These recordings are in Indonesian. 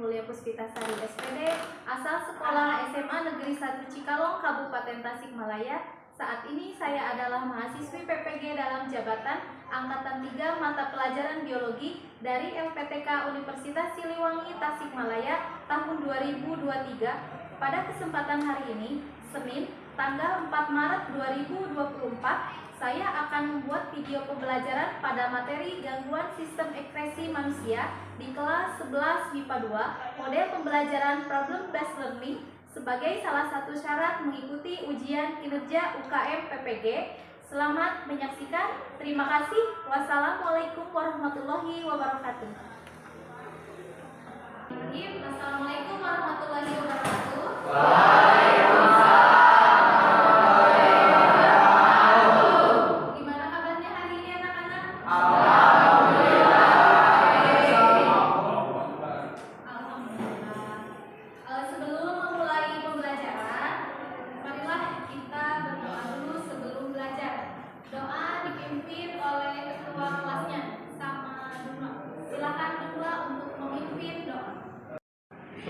Mulia Puspitasari SPD, asal sekolah SMA Negeri 1 Cikalong, Kabupaten Tasikmalaya. Saat ini saya adalah mahasiswi PPG dalam jabatan Angkatan 3 mata pelajaran Biologi dari LPTK Universitas Siliwangi Tasikmalaya tahun 2023. Pada kesempatan hari ini, Senin, tanggal 4 Maret 2024, saya akan membuat video pembelajaran pada materi gangguan sistem ekspresi manusia di kelas 11 MIPA 2, model pembelajaran Problem Based Learning sebagai salah satu syarat mengikuti ujian kinerja UKM PPG. Selamat menyaksikan. Terima kasih. Wassalamualaikum warahmatullahi wabarakatuh. Assalamualaikum warahmatullahi wabarakatuh.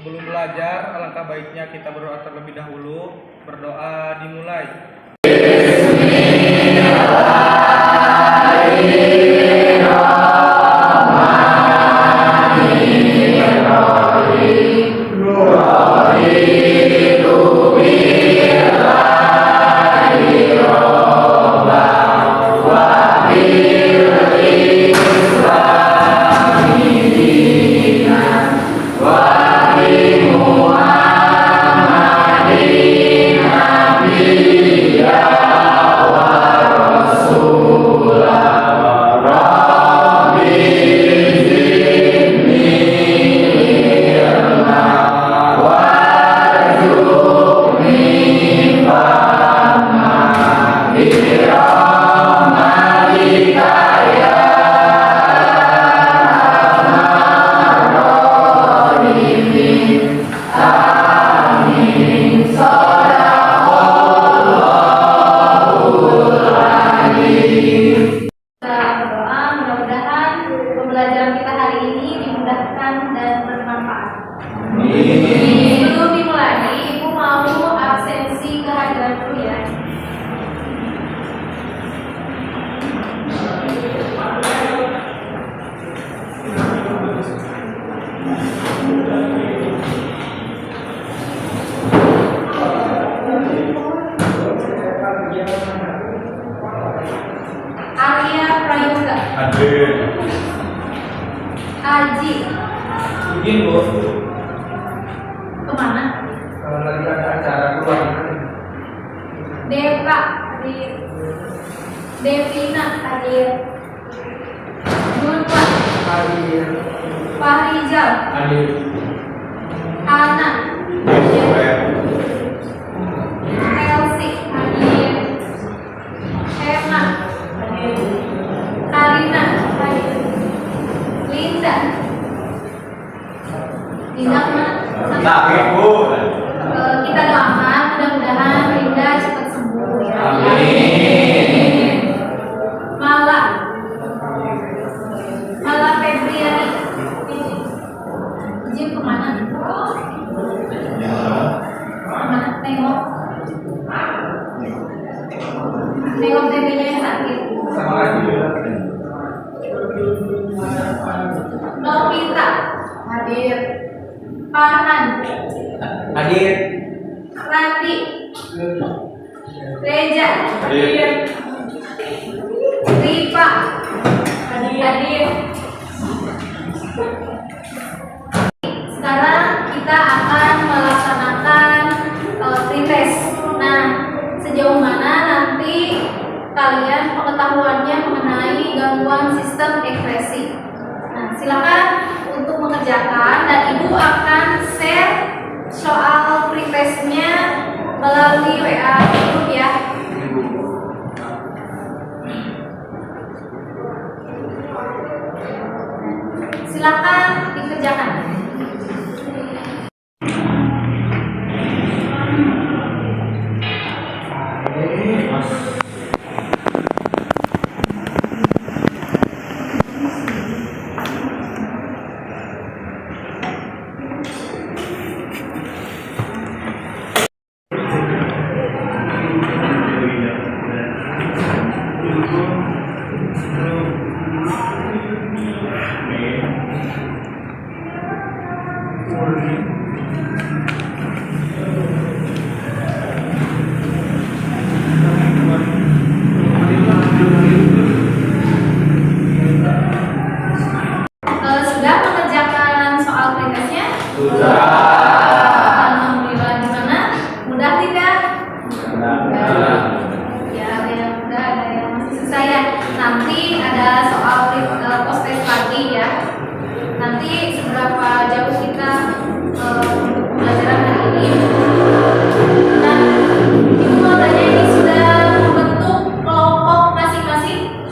Sebelum belajar, alangkah baiknya kita berdoa terlebih dahulu. Berdoa dimulai. Sebelum dimulai, Ibu mau absensi kehadiran dulu ya. Arya Prayoga. Hadir. Aji. Izin, Bu. Kemana? Lagi ada acara keluar. Deva hadir. Devina hadir. Nurwa Hadir. Fahrizal Hadir. Ana Elsie hadir. Emma hadir. Karina hadir. Linda kemana? Sakit, Bu. Kita doakan mudah-mudahan Linda cepat sembuh ya. Amin. Mala Febriani. Jim kemana? Kemana? Nengok babynya yang sakit. Sama lagi. Novita hadir. Farhan Hadir. Rati Reja Hadir. Rifa hadir. Sekarang kita akan melaksanakan pretest. Nah, sejauh mana nanti kalian pengetahuannya mengenai gangguan sistem ekspresi. Nah, silakan untuk mengerjakan dan Ibu akan share soal pretestnya melalui WA grup ya. Silakan dikerjakan. Sudah mengerjakan soal printesnya? Sudah. Alhamdulillah. Gimana? Mudah tidak? Ya, ada yang mudah, ada yang masih susah ya. Nanti ada soal post test lagi ya. Nanti seberapa jauh kita untuk pembelajaran hari ini. Nah, ibu mau tanya, ini sudah membentuk kelompok masing-masing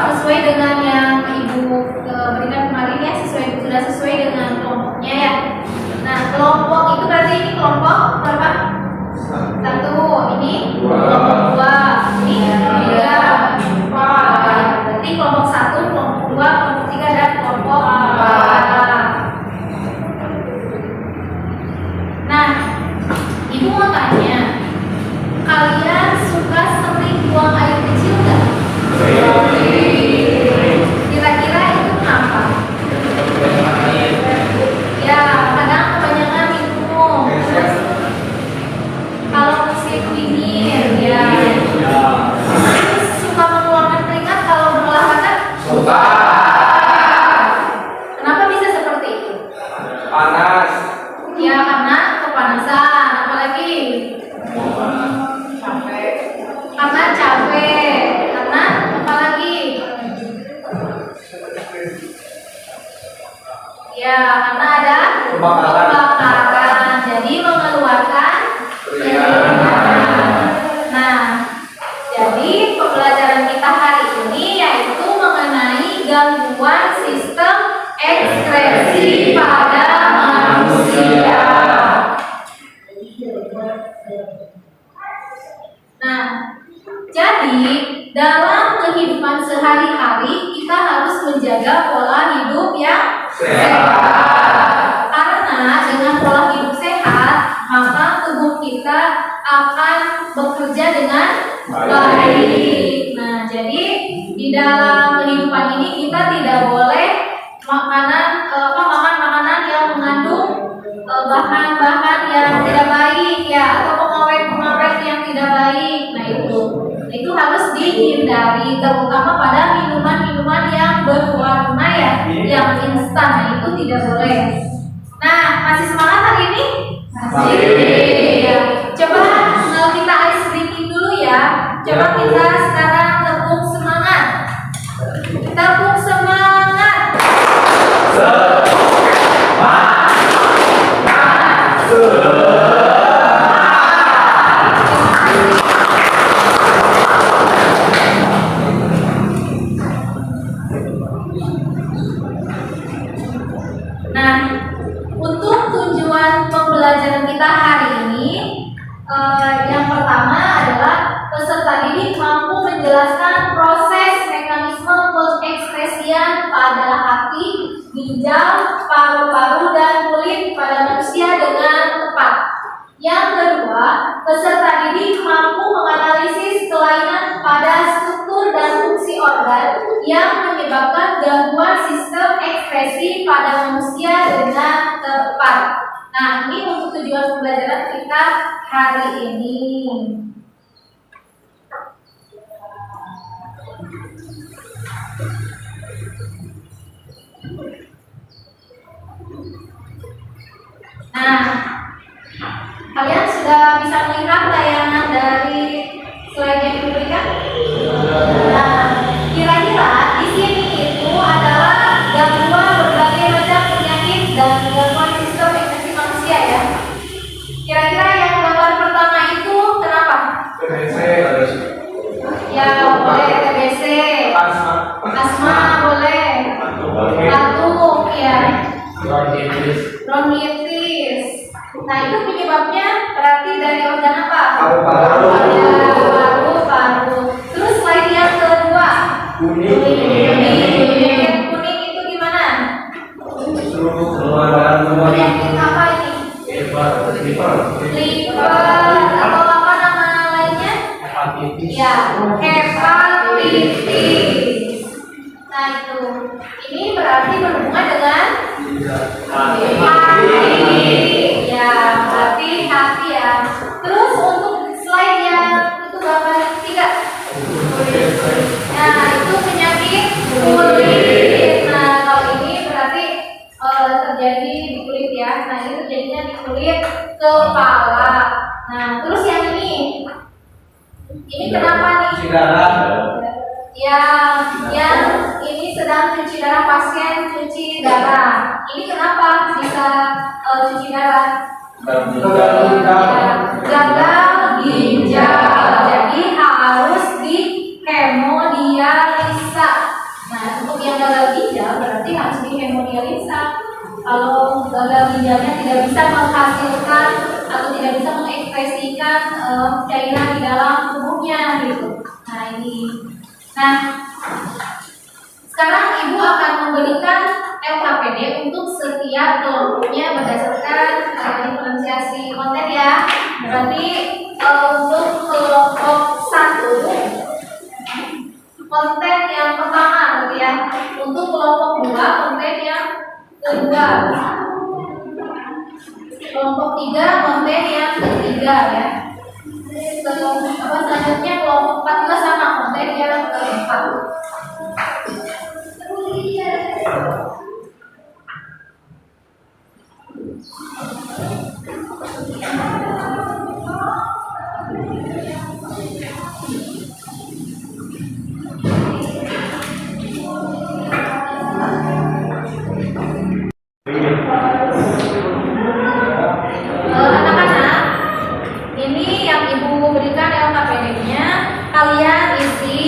sesuai dengan yang ibu berikan kemarin ya, sudah sesuai dengan kelompoknya ya. Nah, kelompok itu berarti ini kelompok berapa? 1, ini kelompok 2, ini 3, 4. Berarti kelompok 1, kelompok 2, kelompok 3 dan kelompok 4. Nah, ibu mau tanya, kalian suka sering buang air kecil nggak? Kira-kira itu kenapa? Ya, kadang kebanyakan minum. Kalau musim dingin, ya. Terus suka mengeluarkan keringat kalau berolahraga? Suka. Kenapa bisa seperti itu? Panas. Ya, karena kepanasan. Apalagi? Karena capek. Karena apalagi? Ya, karena ada kebakaran. Jadi mengeluarkan keringat. Nah, jadi pembelajaran kita hari ini yaitu mengenai gangguan sistem ekskresi pada manusia. Nah, jadi dalam kehidupan sehari-hari kita harus menjaga pola hidup yang sehat. Karena dengan pola hidup sehat, maka tubuh kita akan bekerja dengan baik. Nah, jadi di dalam kehidupan ini kita tidak boleh makan makanan yang mengandung bahan-bahan yang tidak baik ya, atau pengawet yang tidak baik. Nah, itu harus dihindari, terutama pada minuman-minuman yang berwarna ya, yang instan. Nah, itu tidak boleh. Nah, masih semangat hari ini? Masih. Ya. Coba kita ice breaking dulu ya. Coba kita sekarang tepuk semangat. Tepuk semangat. Nah, untuk tujuan pembelajaran kita hari ini, yang pertama adalah peserta didik mampu menjelaskan proses mekanisme pengekspresian pada hati, ginjal, paru-paru, dan kulit pada manusia dengan tepat. Yang kedua, peserta didik mampu menganalisis kelainan pada struktur dan fungsi organ yang menyebabkan gangguan sistem ekspresi pada manusia dengan tepat. Nah, ini untuk tujuan pembelajaran kita hari ini. Nah, kalian sudah bisa melihat tayangan dari slide yang diberikan? Nah, kira-kira di sini itu adalah gangguan berbagai macam penyakit dan gangguan sistem ekspresi manusia ya. Kira-kira yang gambar pertama itu kenapa? TBC. Ya, boleh TBC. Asma boleh. Batuk ya. Bronkitis. Nah, itu penyebabnya berarti dari organ apa? Paru-paru. Ya, paru-paru. Terus slide yang kedua. Kuning. Kuning itu gimana? Keluaran Penyakit apa ini? liver. Liver atau apa nama lainnya? Hepatitis. Ya, hepatitis. Nah, itu. Ini berarti berhubungan dengan Hati. Ya, berarti hati ya. Terus untuk slide yang itu gambar yang ketiga. Nah, itu penyakit kulit. Nah, kalau ini berarti terjadi di kulit ya. Nah, ini terjadinya di kulit kepala. Nah, terus yang ini kenapa nih? Cuci darah. Yang ini sedang cuci darah, pasien cuci darah. Ini kenapa bisa cuci darah? Gagal ginjal. Jadi harus di hemodialisa. Nah, untuk yang gagal ginjal berarti harus di hemodialisa. Kalau gagal ginjalnya tidak bisa menghasilkan atau tidak bisa mengekspresikan cairan di dalam tubuhnya gitu. Nah, ini. Nah, sekarang Ibu akan memberikan LKPD untuk setiap kelompoknya berdasarkan diferensiasi konten ya. Berarti untuk kelompok 1 konten yang pertama gitu ya. Untuk kelompok 2 konten yang kedua. Kelompok 3 konten yang ketiga ya. Selanjutnya kelompok 4 juga sama konten yang keempat. Anak-anak, ini yang Ibu berikan LKPD-nya, kalian isi,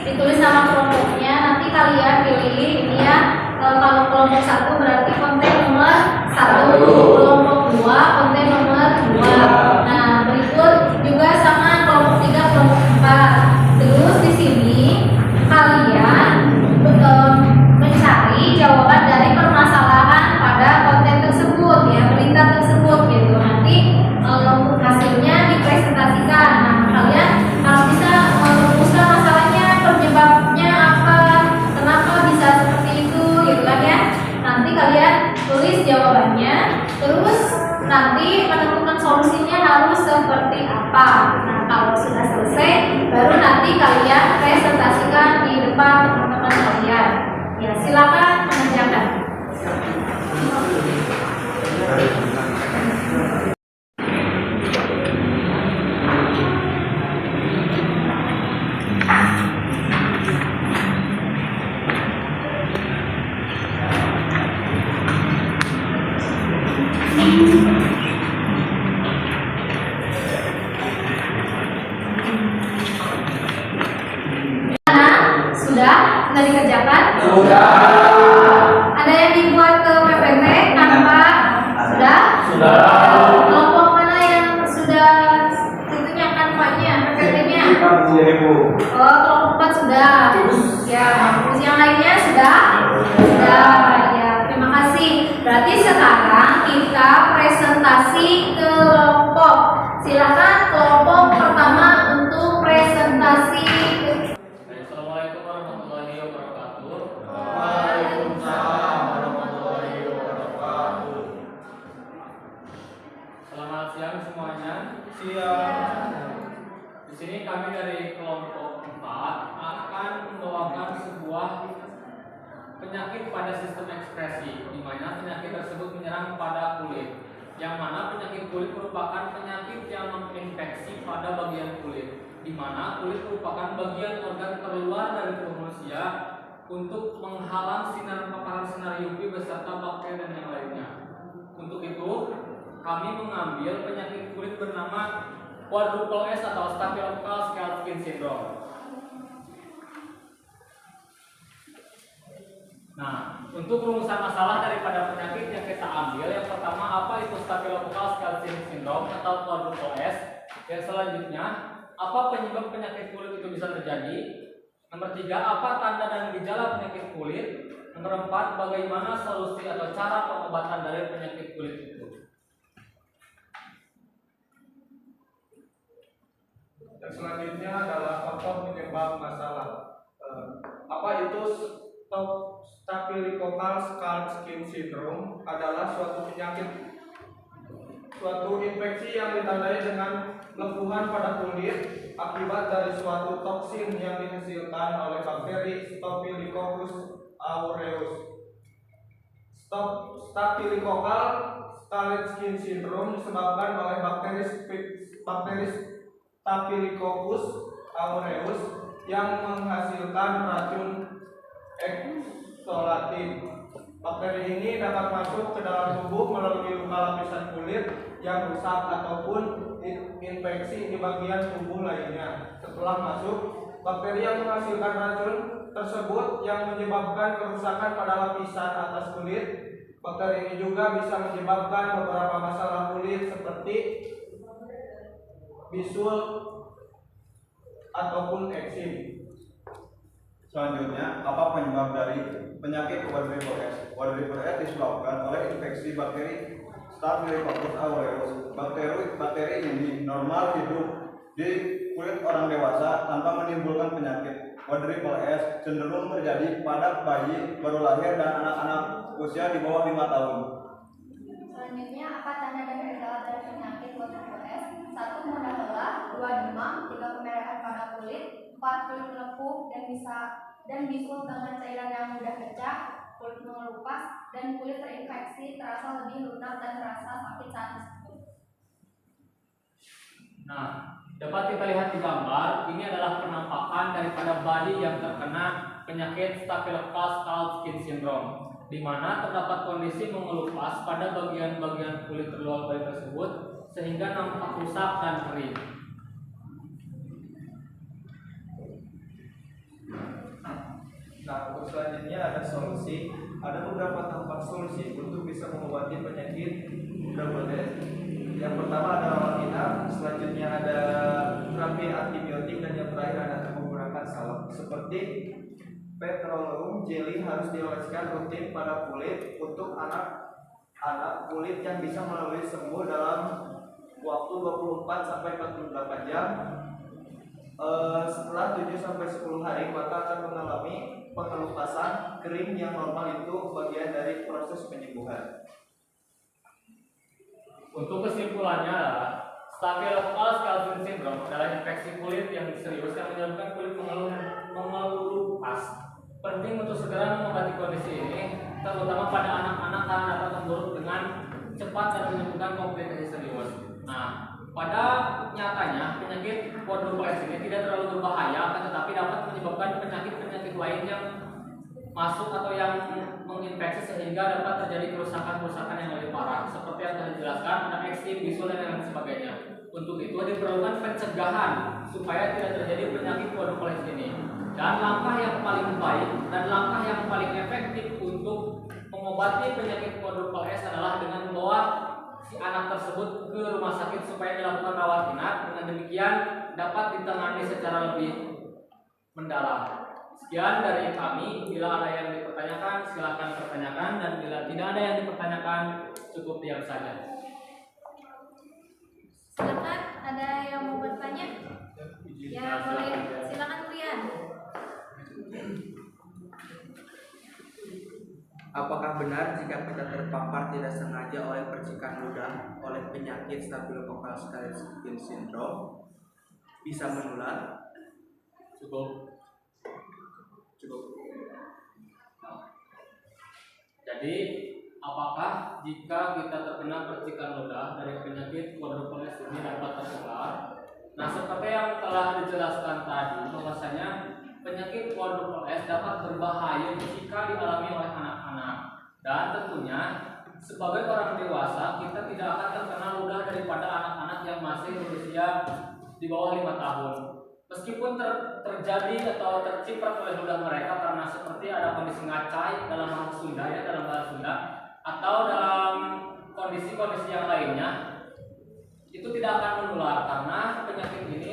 ditulis nama kelompoknya, nanti kalian pilih ini ya. Kalau kelompok 1 berarti konten nomor 1, kelompok 2 konten nomor 2. Nah, berikut juga sama kelompok 3, kelompok 4. Terus di sini kalian mencari jawaban dari permasalahan pada konten tersebut ya, berita tersebut gitu. Nanti untuk hasilnya dipresentasikan. Nah, kalian harus bisa merumuskan masalahnya, penyebabnya apa, kenapa bisa seperti itu gitu kan ya. Nanti kalian tulis jawabannya, terus nanti menentukan solusinya harus seperti apa. Nah, kalau sudah selesai baru nanti kalian presentasikan di depan teman-teman kalian. Ya, silakan mengerjakan. Sudah dikerjakan? Sudah. Ada yang dibuat ke PPT tanpa? Sudah? Sudah. Kelompok mana yang sudah tentunya kanvanya, PPT-nya? Oh, kelompok 4 sudah. Ya, terus yang lainnya sudah? Sudah. Ya, terima kasih. Berarti sekarang kita presentasi kelompok. Silakan kelompok pertama untuk presentasi. Assalamualaikum warahmatullahi wabarakatuh. Waalaikumsalam warahmatullahi wabarakatuh. Selamat siang semuanya. Siang. Di sini kami dari kelompok 4 akan membawakan sebuah penyakit pada sistem ekspresi, di mana penyakit tersebut menyerang pada kulit. Yang mana penyakit kulit merupakan penyakit yang menginfeksi pada bagian kulit, di mana kulit merupakan bagian organ terluar dari tubuh manusia untuk menghalang paparan sinar UV beserta bakteri dan yang lainnya. Untuk itu, kami mengambil penyakit kulit bernama Quadruple S atau Staphylococcus scaled skin syndrome. Nah, untuk rumusan masalah daripada penyakit yang kita ambil, yang pertama apa itu Staphylococcus scaled skin syndrome atau Quadruple S. Yang selanjutnya, apa penyebab penyakit kulit itu bisa terjadi? Nomor 3, apa tanda dan gejala penyakit kulit? Nomor 4, bagaimana solusi atau cara pengobatan dari penyakit kulit itu? Yang selanjutnya adalah faktor penyebab masalah. Apa itu Staphylococcal scald skin syndrome adalah suatu infeksi yang ditandai dengan lekuhan pada kulit akibat dari suatu toksin yang dihasilkan oleh bakteri Staphylococcus aureus. Staphylococcal scald skin syndrome disebabkan oleh bakteri Staphylococcus aureus yang menghasilkan racun oksalatin. Bakteri ini dapat masuk ke dalam tubuh melalui luka lapisan kulit yang rusak ataupun infeksi di bagian tubuh lainnya. Setelah masuk, bakteri yang menghasilkan racun tersebut yang menyebabkan kerusakan pada lapisan atas kulit. Bakteri ini juga bisa menyebabkan beberapa masalah kulit seperti bisul ataupun eksim. Selanjutnya, apa penyebab dari penyakit quadriple-S? Quadriple-S disebabkan oleh infeksi bakteri Staphylococcus aureus. Bakteri ini normal hidup di kulit orang dewasa tanpa menimbulkan penyakit. Quadriple-S cenderung terjadi pada bayi baru lahir dan anak-anak usia di bawah 5 tahun. Selanjutnya, apa tanda dan gejala dari penyakit quadriple-S? 1. Mudah lelah, 2. Demam, 3. Kemerahan pada kulit, 4. Kulit melepuh dan bisul dengan cairan yang mudah pecah, kulit mengelupas, dan kulit terinfeksi, terasa lebih lunak dan terasa sakit saat tersebut. Nah, dapat kita lihat di gambar, ini adalah penampakan daripada bayi yang terkena penyakit Staphylococcus scald skin syndrome, di mana terdapat kondisi mengelupas pada bagian-bagian kulit terluar bayi tersebut sehingga nampak rusak dan kering. Nah, untuk selanjutnya ada solusi. Ada beberapa tempat solusi untuk bisa mengobati penyakit quadriple-S. Yang pertama ada rawat inap, selanjutnya ada terapi antibiotik, dan yang terakhir ada menggunakan salep. Seperti petroleum jelly harus dioleskan rutin pada kulit untuk anak kulit yang bisa melalui sembuh dalam waktu 24 sampai 48 jam. Setelah 7 sampai 10 hari maka akan mengalami pengelupasan kering yang normal, itu bagian dari proses penyembuhan. Untuk kesimpulannya adalah Staphylococcus scald skin syndrome adalah infeksi kulit yang serius yang menyebabkan kulit mengelupas. Penting untuk segera mengobati kondisi ini, terutama pada anak-anak karena dapat memburuk dengan cepat dan menimbulkan komplikasi serius. Nah, pada nyatanya penyakit quadriple-S ini tidak terlalu berbahaya, tetapi dapat menyebabkan penyakit-penyakit lain yang masuk atau yang menginfeksi sehingga dapat terjadi kerusakan-kerusakan yang lebih parah. Seperti yang telah dijelaskan, ada eksim, bisul, dan lain sebagainya. Untuk itu diperlukan pencegahan supaya tidak terjadi penyakit quadriple-S ini. Dan langkah yang paling baik dan langkah yang paling efektif untuk mengobati penyakit quadriple-S adalah dengan membawa si anak tersebut ke rumah sakit supaya dilakukan rawat inap. Dengan demikian dapat ditangani secara lebih mendalam. Sekian dari kami. Bila ada yang dipertanyakan, silakan pertanyakan, dan bila tidak ada yang dipertanyakan, cukup diam saja. Silakan, ada yang mau bertanya? Ya, boleh. Silakan Rian. Apakah benar jika kita terpapar tidak sengaja oleh percikan ludah oleh penyakit Staphylococcus scald skin syndrome bisa menular? Cukup. Jadi, apakah jika kita terkena percikan ludah dari penyakit quadriple-S ini dapat tertular? Nah, seperti yang telah dijelaskan tadi, bahwasanya penyakit quadriple-S dapat berbahaya jika dialami oleh anak-anak. Dan tentunya sebagai orang dewasa kita tidak akan terkena ludah daripada anak-anak yang masih berusia di bawah 5 tahun. Meskipun terjadi atau terciprat oleh ludah mereka karena seperti ada kondisi ngacai dalam bahasa Sunda, ya, dalam bahasa Sunda, atau dalam kondisi-kondisi yang lainnya, itu tidak akan menular karena penyakit ini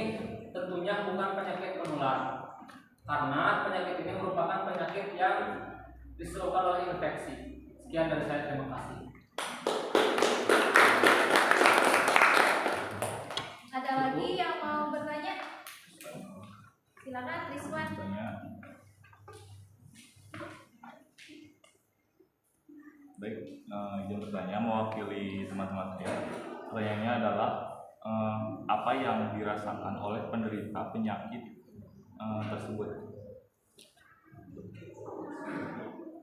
tentunya bukan penyakit penular. Karena penyakit ini merupakan penyakit yang disebabkan oleh infeksi. Sekian dari saya, terima kasih. Ada lagi yang mau bertanya? Silakan Rizwan. mewakili teman-teman saya. Pertanyaannya adalah apa yang dirasakan oleh penderita penyakit tersebut?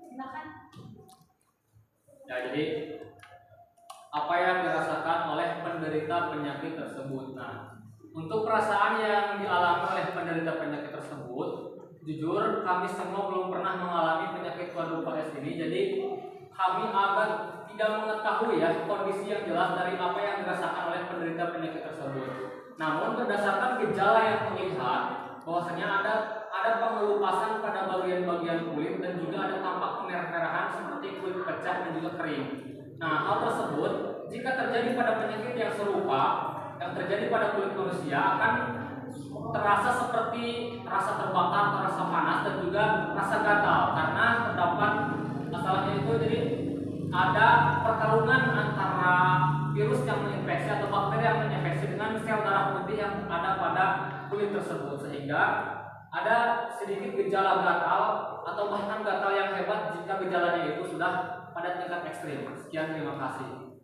Silakan. Ya, jadi apa yang dirasakan oleh penderita penyakit tersebut. Nah, untuk perasaan yang dialami oleh penderita penyakit tersebut, jujur kami semua belum pernah mengalami penyakit quadruple S ini, jadi kami agak tidak mengetahui ya kondisi yang jelas dari apa yang dirasakan oleh penderita penyakit tersebut. Namun berdasarkan gejala yang terlihat, bahwasanya ada pengelupasan pada bagian-bagian kulit dan juga ada tampak kemerah-merahan seperti kulit pecah dan juga kering. Nah, hal tersebut jika terjadi pada penyakit yang serupa yang terjadi pada kulit manusia akan terasa seperti rasa terbakar, rasa panas dan juga rasa gatal karena terdapat masalahnya itu. Jadi ada pertarungan antara virus yang menginfeksi atau bakteri yang menginfeksi dengan sel darah putih yang ada pada kulit tersebut, sehingga ada sedikit gejala gatal atau bahkan gatal yang hebat jika gejalanya itu sudah pada tingkat ekstrim. Sekian, terima kasih.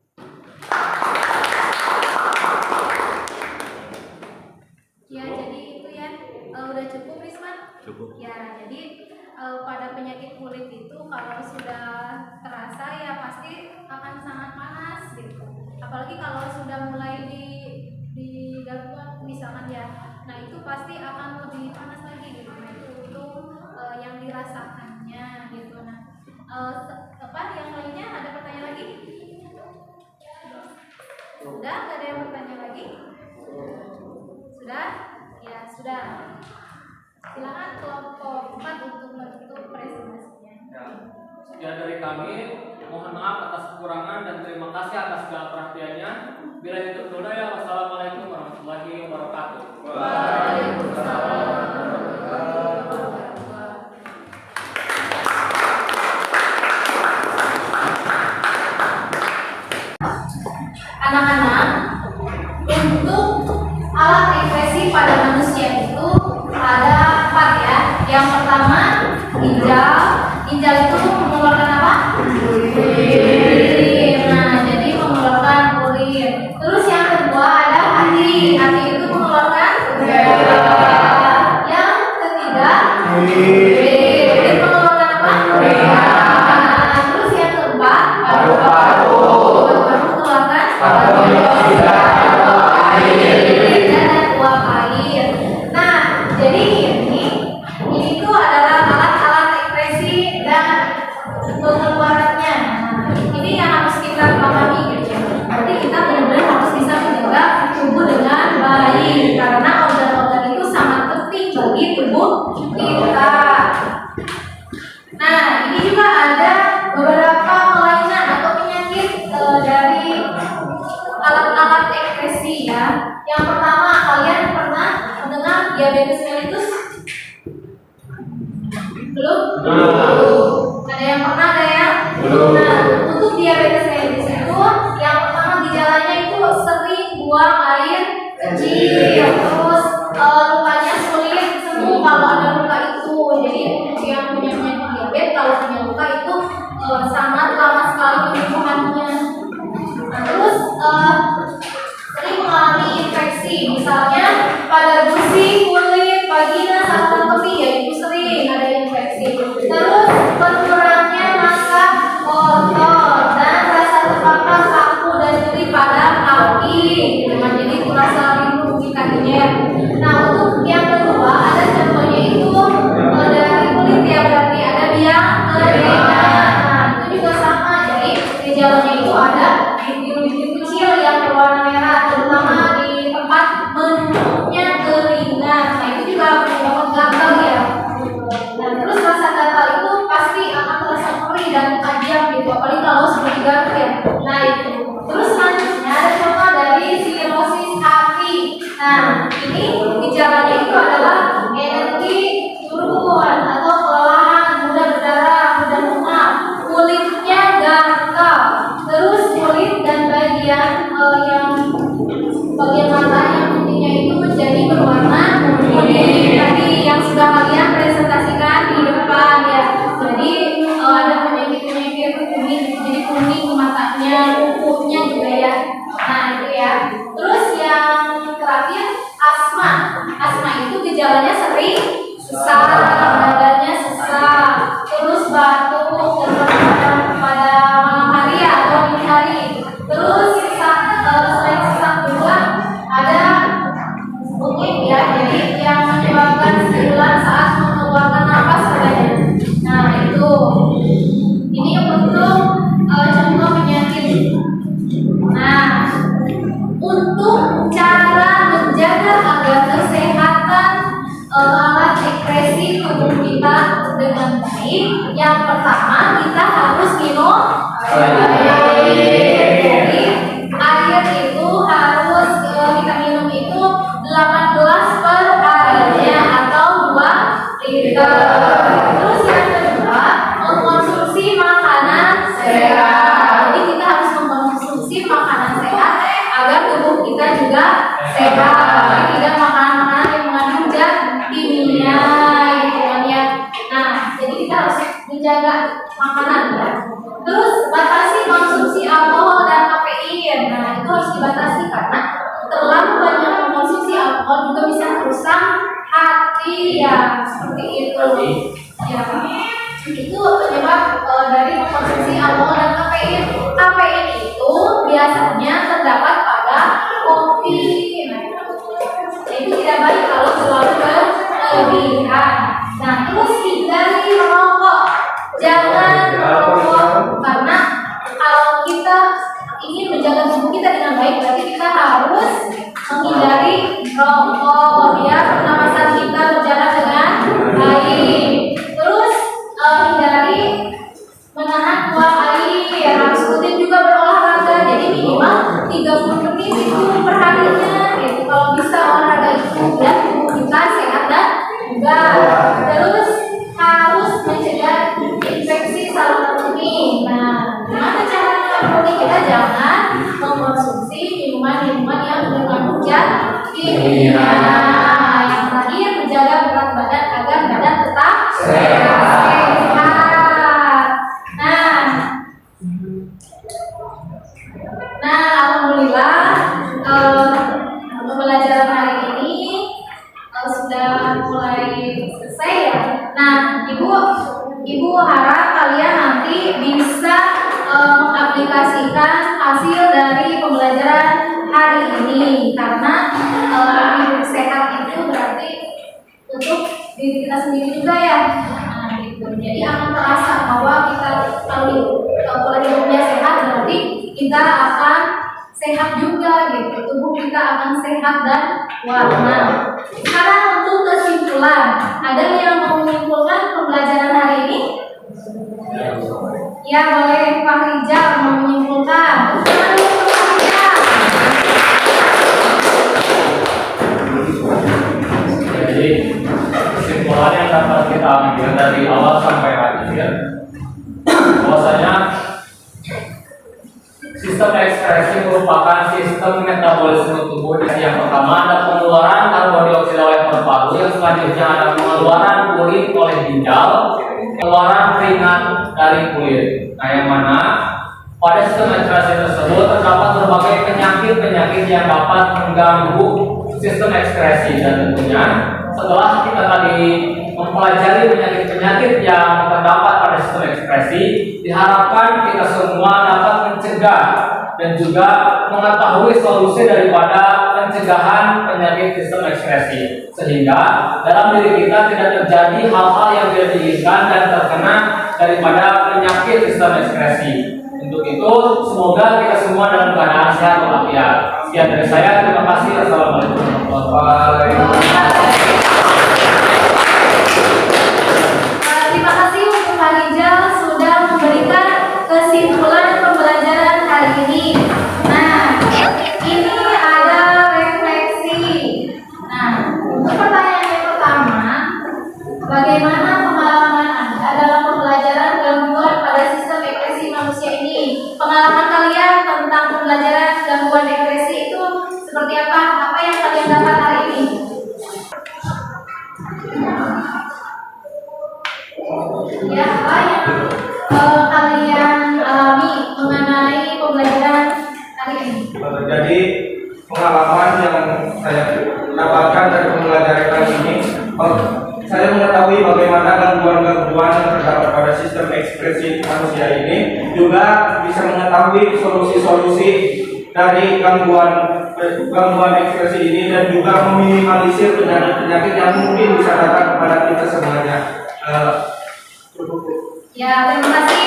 Ya, jadi itu ya, udah cukup Risman? Cukup. Ya, jadi pada penyakit kulit itu kalau sudah terasa ya pasti akan sangat panas gitu. Apalagi kalau sudah mulai di gangguan misalkan ya, nah itu pasti akan lebih panas lagi gitu. Nah, itu untuk yang dirasakannya gitu. Nah, apa yang lainnya, ada pertanyaan lagi? Sudah, nggak ada yang bertanya lagi? Sudah? Ya, sudah. Silakan kelompok 4 untuk menutup presentasinya. Ya. Sekian dari kami, mohon maaf atas kekurangan dan terima kasih atas segala perhatiannya. Bila itu dulu ya, wassalamualaikum warahmatullahi wabarakatuh. Waalaikumsalam. Anak-anak, untuk alat ekspresi pada manusia itu ada 4 ya. Yang pertama ginjal. Ginjal itu mengeluarkan apa? Urin. Nah, jadi mengeluarkan urin. Terus yang kedua ada hati. Hati itu mengeluarkan darah. Yang ketiga urin mengeluarkan apa? Nah, terus yang keempat paru-paru. Paru-paru mengeluarkan dan uap air. Nah, jadi ini tuh adalah alat-alat ekspresi dan pengeluarannya. Nah, ini yang harus kita pahami gitu. Berarti kita benar-benar harus bisa menjaga tubuh dengan baik karena organ-organ itu sangat penting bagi tubuh kita. Nah, ini juga ada beberapa kelainan atau penyakit dari alat-alat ekspresi ya. Yang pertama, kalian pernah mendengar diabetes mellitus? Belum? Ada yang pernah, ada yang belum? Nah, untuk diabetes mellitus itu yang pertama gejalanya itu sering buang air kecil, terus lukanya sulit sembuh kalau ada luka itu. Jadi yang punya penyakit diabetes kalau punya luka itu sangat lama sekali penyembuhannya. Nah, terus sering mengalami infeksi, misalnya pada gusi, kulit, vagina, saluran kemih, ya itu sering ada infeksi. Terus berkurangnya rasa otot dan rasa terbakar kaku dan nyeri pada kaki, nah, jadi kurasa rindu di kakinya. Nah, untuk yang kedua ada contohnya itu dari kulit ya, berarti ada biang keringat. Nah, itu juga sama, jadi gejalanya itu ada bintik-bintik kecil yang berwarna merah, terutama di tempat menumpuknya keringat. Nah, itu juga menyebabkan gatal ya. Dan terus rasa gatal itu pasti akan terasa perih dan tajam gitu, apalagi kalau sudah digaruk ya. Nah, itu. Terus selanjutnya ada contoh dari sirosis hati. Nah, ini gejalanya itu adalah energi turun atau kelelahan, mudah berdarah, mudah mual, kulitnya gatal. Terus kulit dan bagian mata yang putihnya itu menjadi berwarna kuning. Tadi yang sudah kalian presentasikan di depan ya. Jadi ada penyakit kuning, jadi kuning matanya, kuku Nah itu ya. Terus yang terakhir asma. Asma itu gejalanya sering sesak, badannya sesak, terus batuk, pada malam hari atau dini hari. Terus selain sesak juga ada mungkin ya, jadi yang menyebabkan siulan saat mengeluarkan nafas padanya. Nah itu, ini untuk contoh penyakit. Nah, untuk cara menjaga agar kesehatan alat ekspresi tubuh kita dengan baik, yang pertama kita harus minum air. Jadi air itu harus kita minum itu 18 per harinya atau 2 liter. Terus yang kedua, mengkonsumsi makanan sehat. Jadi kita harus mengkonsumsi makanan sehat agar tubuh kita juga sehat. Jadi tidak makanan yang mengandung zat kimia gitu kan ya. Nah, jadi kita harus menjaga makanan ya. Terus batasi konsumsi alkohol dan kafein. Nah, itu harus dibatasi karena terlalu banyak mengkonsumsi alkohol juga bisa merusak hati ya, seperti itu. Ya, itu penyebab dari mengkonsumsi alkohol dan kafein. Kafein itu biasanya terdapat pada kopi. Nah, itu tidak baik kalau terlalu berlebihan. Nah, terus hindari merokok. Jangan merokok karena kalau kita ingin menjaga tubuh kita dengan baik, berarti kita harus menghindari rokok biar pernapasan kita berjalan dengan baik. Terus hindari menahan buang air, harus rutin juga berolahraga, jadi minimal 30 menit itu per harinya gitu. Kalau bisa olahraga itu dan tubuh kita sehat dan bugar. Terus harus mencegah infeksi saluran kemih. Nah, gimana caranya? Kita jangan mengkonsumsi minuman-minuman yang mengandung zat kimia. Yang terakhir, menjaga berat badan agar badan tetap sehat. Nah, alhamdulillah pembelajaran hari ini sudah mulai selesai ya. Nah, ibu harap kalian nanti bisa mengaplikasikan hasil dari pembelajaran hari ini, karena hidup sehat itu berarti untuk diri kita sendiri juga ya. Nah, gitu. Jadi akan terasa bahwa kita kalau hidupnya sehat berarti kita akan sehat juga gitu. Tubuh kita akan sehat dan warna. Sekarang untuk kesimpulan, ada yang mau menyimpulkan pembelajaran hari ini? Ya, boleh Pak Rijal menyimpulkan. Jadi kesimpulan yang dapat kita ambil dari awal sampai akhir, bahwasanya sistem ekskresi merupakan sistem metabolisme tubuh. Yang pertama ada pengeluaran karbon dioksida oleh paru-paru, yang selanjutnya ada pengeluaran kulit oleh ginjal, pengeluaran keringat dari kulit. Nah, yang mana pada sistem ekskresi tersebut terdapat berbagai penyakit yang dapat mengganggu sistem ekskresi, dan tentunya setelah kita tadi mempelajari penyakit-penyakit yang terdapat pada sistem ekskresi, diharapkan kita semua dapat mencegah dan juga mengetahui solusi daripada pencegahan penyakit sistem ekskresi, sehingga dalam diri kita tidak terjadi hal-hal yang tidak diinginkan dan terkena daripada penyakit sistem ekskresi. Untuk itu, semoga kita semua dalam keadaan sehat walafiat. Sekian dari saya, terima kasih. Assalamualaikum warahmatullahi wabarakatuh. Terima kasih untuk Pak Rijal sudah memberikan kesimpulan pembelajaran hari ini. Nah, ini ada refleksi. Nah, untuk pertanyaan yang pertama, bagaimana pengalaman Anda dalam pembelajaran gangguan pada sistem ekspresi manusia ini? Pengalaman kalian tentang pembelajaran gangguan ekspresi itu seperti apa? Apa yang kalian dapat hari ini? hari ini? Jadi pengalaman yang saya dapatkan dari pembelajaran kali ini, saya mengetahui bagaimana gangguan-gangguan yang terdapat pada sistem ekspresi manusia ini, juga bisa mengetahui solusi-solusi dari gangguan ekspresi ini, dan juga meminimalisir penyakit-penyakit yang mungkin bisa datang kepada kita semuanya. Ya, terima kasih.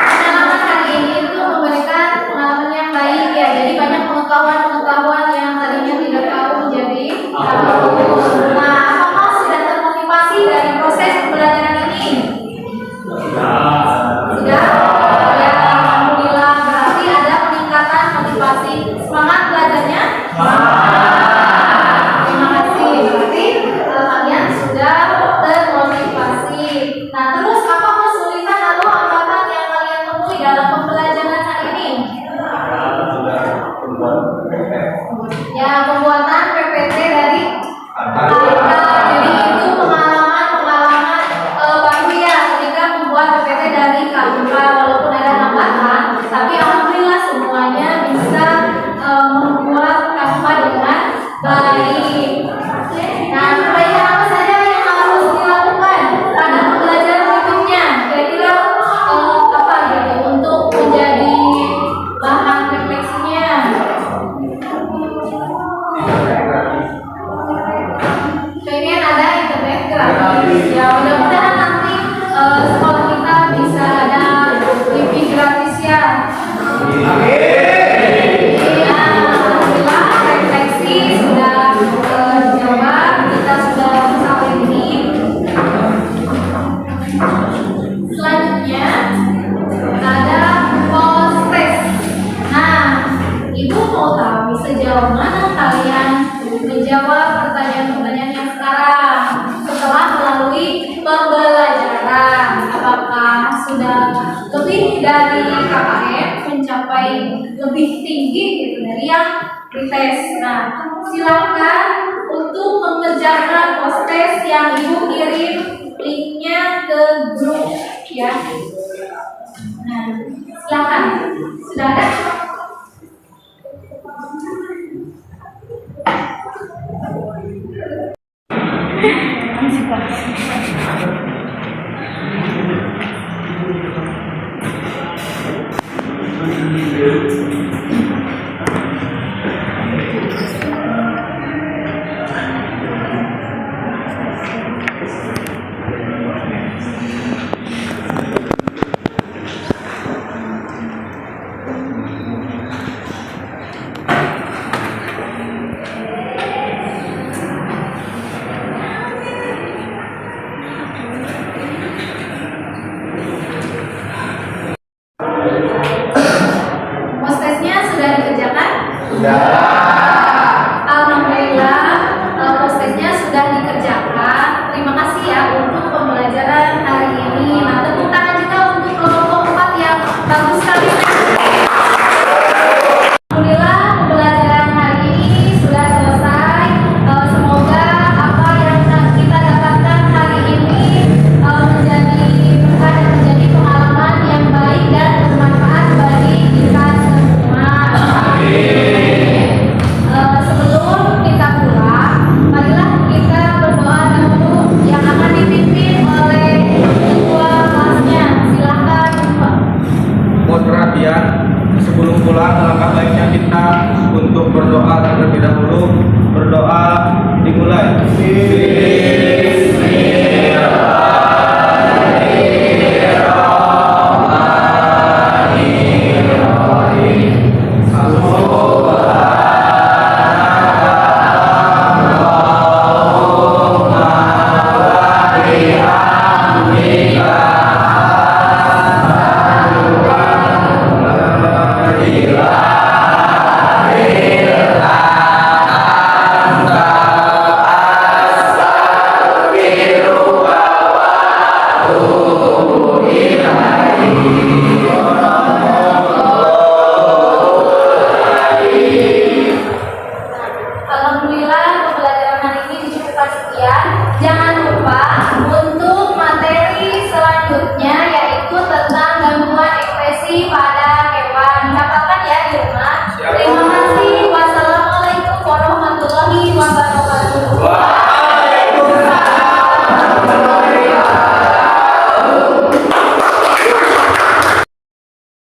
Pengalaman hari ini itu memberikan pengalaman yang baik ya. Jadi banyak pengetahuan yang tadinya tidak tahu menjadi tahu. Nah, apakah sudah termotivasi dari proses pembelajaran ini? Sudah? Ya, alhamdulillah. Berarti ada peningkatan motivasi. Semangat belajarnya? Terima kasih. Berarti kalian sudah termotivasi. Nah, terus apa kesulitan atau hambatan yang kalian temui dalam pembelajaran hari ini? Ya, pembuatan PPT dari jadi itu pengalaman baru ya ketika membuat PPT dari Canva, walaupun ada hambatan, tapi alhamdulillah semuanya bisa membuat Canva dengan baik. Nah, perbaikan apa saja yang harus dilakukan pada pembelajaran berikutnya? Kira-kira apa gitu untuk menjadi bahan refleksinya? Pengen ada internet gratis. Ya, mudah-mudahan nanti sekolah kita bisa ada wifi gratis ya. Iya, alhamdulillah refleksi sudah dijawab, kita sudah sampai ini. Selanjutnya ada post test. Nah, Ibu mau tahu sejauh mana kalian menjawab pertanyaan-pertanyaan yang sekarang setelah melalui pembelajaran? Apakah sudah lebih dari KKM mencapai lebih tinggi gitu dari yang pretest? Nah, silakan untuk mengerjakan post test yang Ibu kirim linknya ke grup ya. Nah, silakan. Sudah ada? Post testnya sudah dikerjakan? Sudah. Alhamdulillah, post testnya sudah dikerjakan. Terima kasih ya untuk pembelajaran hari ini. Nah, tepuk tangan juga untuk kelompok 4 yang bagus sekali. Alhamdulillah, pembelajaran hari ini sudah selesai. Semoga apa yang kita dapatkan hari ini menjadi berkah dan menjadi pengalaman yang baik dan bermanfaat bagi kita semua. Sebelum kita pulang, marilah kita berdoa dahulu yang akan dipimpin oleh ketua kelasnya. Silakan, Pak. Mohon perhatian, sebelum pulang alangkah baiknya kita untuk berdoa terlebih dahulu. Berdoa dimulai. Bismillah.